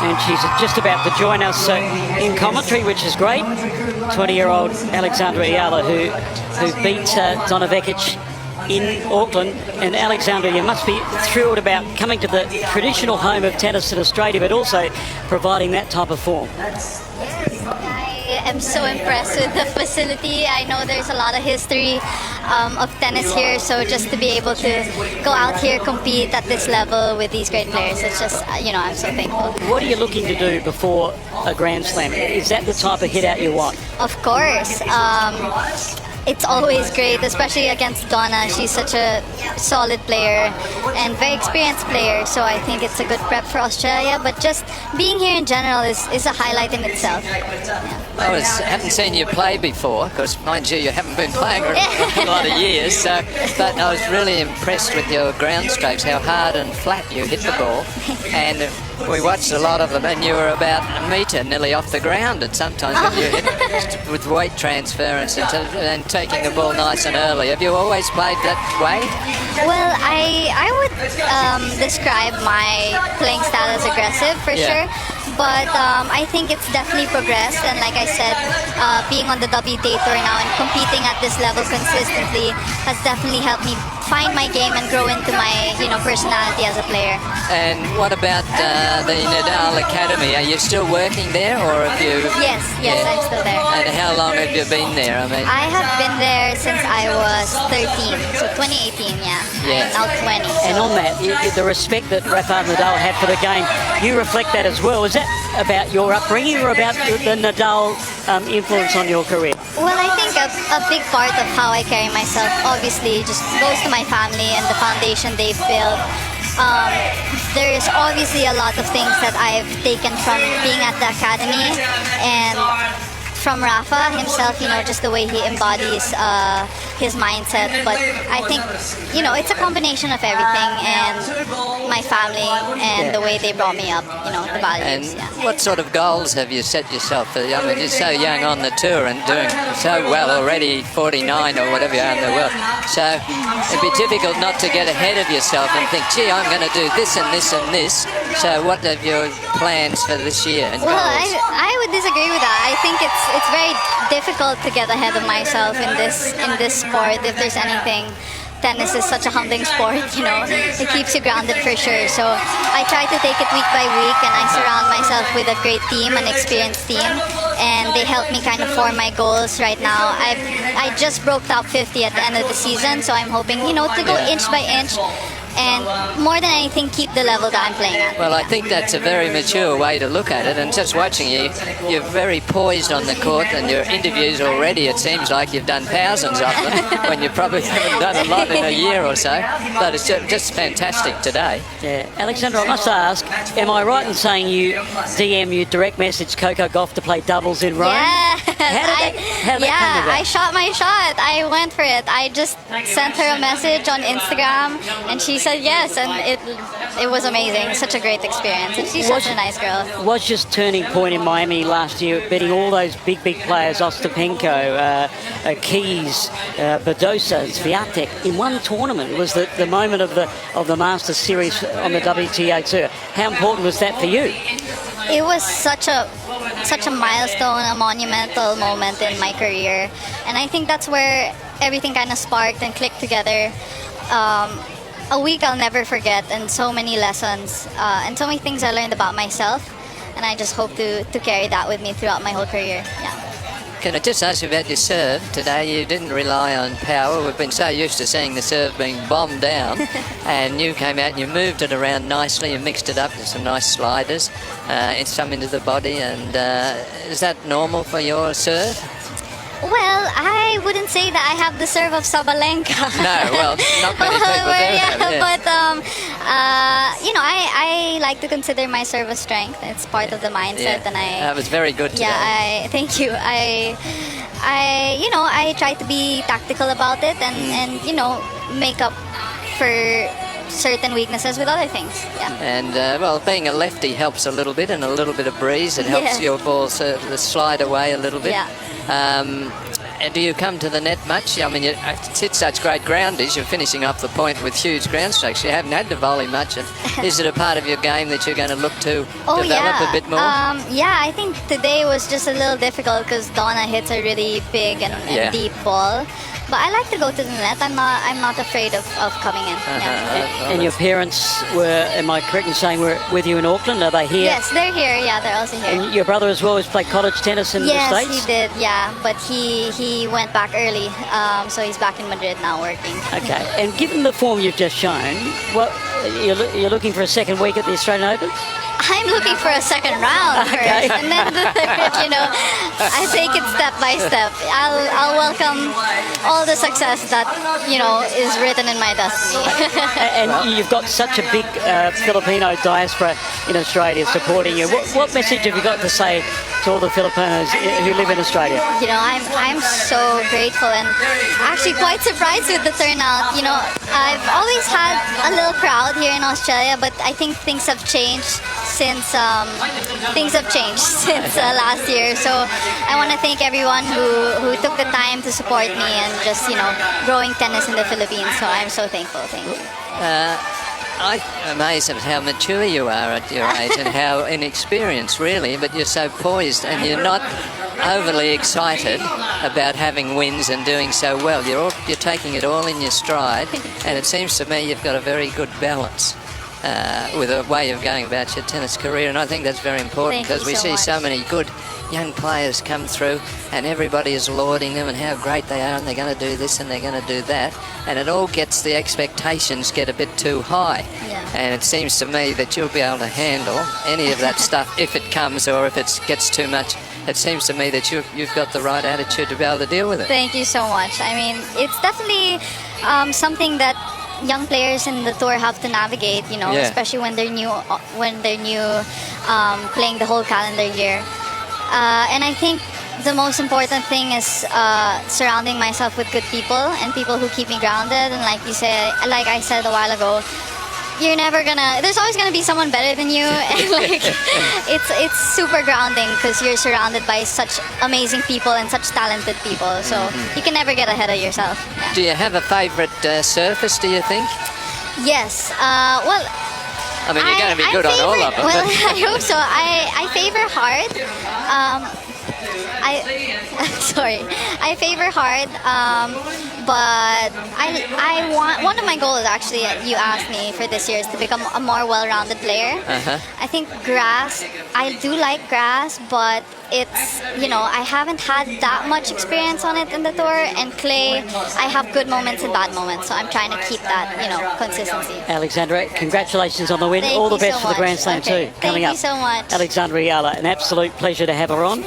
and she's just about to join us in commentary, which is great. 20-year-old Alexandra Eala, who beat Donna Vekic in Auckland. And Alexandra, you must be thrilled about coming to the traditional home of tennis in Australia, but also providing that type of form. I am so impressed with the facility. I know there's a lot of history of tennis here, so just to be able to go out here, compete at this level with these great players, it's just, I'm so thankful. What are you looking to do before a Grand Slam? Is that the type of hit out you want? Of course. It's always great, especially against Donna. She's such a solid player and very experienced player, so I think it's a good prep for Australia. But just being here in general is a highlight in itself. Yeah. I haven't seen you play before, because mind you haven't been playing for a lot of years, but I was really impressed with your ground strokes, how hard and flat you hit the ball. And we watched a lot of them, and you were about a metre nearly off the ground at sometimes when you hit with weight transference and taking the ball nice and early. Have you always played that way? Well, I would describe my playing style as aggressive for sure, but I think it's definitely progressed. And like I said, being on the WTA Tour now and competing at this level consistently has definitely helped me find my game and grow into my personality as a player. And what about the Nadal Academy? Are you still working there, or have you? Yes, I'm still there. And how long have you been there? I have been there since I was 13, so 2018, I'm now 20. So. And on that, the respect that Rafael Nadal had for the game, you reflect that as well. Is that about your upbringing or about the Nadal influence on your career? Well, I think a big part of how I carry myself obviously just goes to my family and the foundation they've built. There is obviously a lot of things that I've taken from being at the academy and from Rafa himself, just the way he embodies his mindset. But I think, it's a combination of everything, and my family and the way they brought me up, the values. And what sort of goals have you set yourself? You're so young on the tour and doing so well already, 49 or whatever you are in the world. So it'd be difficult not to get ahead of yourself and think, gee, I'm going to do this and this and this. So what are your plans for this year and well, goals? I would disagree with that. I think it's very difficult to get ahead of myself in this sport. If there's anything, tennis is such a humbling sport, it keeps you grounded for sure. So I try to take it week by week, and I surround myself with a great team, an experienced team, and they help me kind of form my goals right now. I just broke top 50 at the end of the season, so I'm hoping, to go inch by inch, and more than anything, keep the level that I'm playing at. Well, I think that's a very mature way to look at it, and just watching you, you're very poised on the court, and your interviews already, it seems like you've done thousands of them, when you probably haven't done a lot in a year or so, but it's just fantastic today. Yeah. Alexandra, I must ask, am I right in saying you direct message Coco Gauff to play doubles in Rome? Yeah. How did that come about? I shot my shot. I went for it. I just sent her a message on Instagram, and she said yes, and it was amazing. Such a great experience, and she's such a nice girl. Was just turning point in Miami last year, beating all those big players, Ostapenko, Keys, Badosa, Swiatek, in one tournament. It was the moment of the Masters Series on the WTA Tour. How important was that for you? It was such a milestone, a monumental moment in my career, and I think that's where everything kind of sparked and clicked together. A week I'll never forget, and so many lessons and so many things I learned about myself, and I just hope to carry that with me throughout my whole career. Can I just ask you about your serve? Today you didn't rely on power. We've been so used to seeing the serve being bombed down, and you came out and you moved it around nicely and mixed it up with some nice sliders, some into the body. And is that normal for your serve? Well, I wouldn't say that I have the serve of Sabalenka. No, well, not many people do. But I like to consider my serve a strength. It's part of the mindset, and that was very good today. Yeah, thank you. I try to be tactical about it and make up for certain weaknesses with other things. Yeah. And being a lefty helps a little bit, and a little bit of breeze. It helps your ball slide away a little bit. Yeah. do you come to the net much? I mean, it's hit such great grounders. You're finishing off the point with huge ground strokes. You haven't had to volley much. And is it a part of your game that you're going to look to develop a bit more? Yeah, I think today was just a little difficult because Donna hits a really big and deep ball. But I like to go to the net. I'm not afraid of coming in. And your parents were, am I correct in saying, were with you in Auckland? Are they here? Yes, they're here. Yeah, they're also here. And your brother as well has played college tennis in the States? Yes, he did. Yeah, but he went back early, so he's back in Madrid now working. Okay. And given the form you've just shown, what you're looking for a second week at the Australian Open? I'm looking for a second round first, and then the third, I take it step by step. I'll welcome all the success that, is written in my destiny. And you've got such a big Filipino diaspora in Australia supporting you. What message have you got to say to all the Filipinos who live in Australia? I'm so grateful and actually quite surprised with the turnout. I've always had a little crowd here in Australia, but I think things have changed since last year. So I want to thank everyone who took the time to support me and just growing tennis in the Philippines. So I'm so thankful. Thank you. I'm amazed at how mature you are at your age and how inexperienced, really, but you're so poised and you're not overly excited about having wins and doing so well. You're taking it all in your stride, and it seems to me you've got a very good balance with a way of going about your tennis career, and I think that's very important because we see so many good young players come through and everybody is lauding them and how great they are and they're going to do this and they're going to do that, and it all gets, the expectations get a bit too high. And it seems to me that you'll be able to handle any of that stuff if it comes, or if it gets too much. It seems to me that you've got the right attitude to be able to deal with it. Thank you so much. I mean, it's definitely something that young players in the tour have to navigate, especially when they're new, playing the whole calendar year. And I think the most important thing is surrounding myself with good people and people who keep me grounded. And like I said a while ago, there's always gonna be someone better than you, and it's super grounding because you're surrounded by such amazing people and such talented people. So you can never get ahead of yourself. Yeah. Do you have a favourite surface, do you think? Yes. I mean, you're going to be good on all of them. Well, I hope so. I favor hard. I favor hard, but I want, one of my goals actually, you asked me for this year, is to become a more well-rounded player. I think grass, I do like grass, but it's, I haven't had that much experience on it in the tour, and clay, I have good moments and bad moments, so I'm trying to keep that, consistency. Alexandra, congratulations on the win. All the best for the Grand Slam too, coming up. Thank you so much. Alexandra Eala, an absolute pleasure to have her on.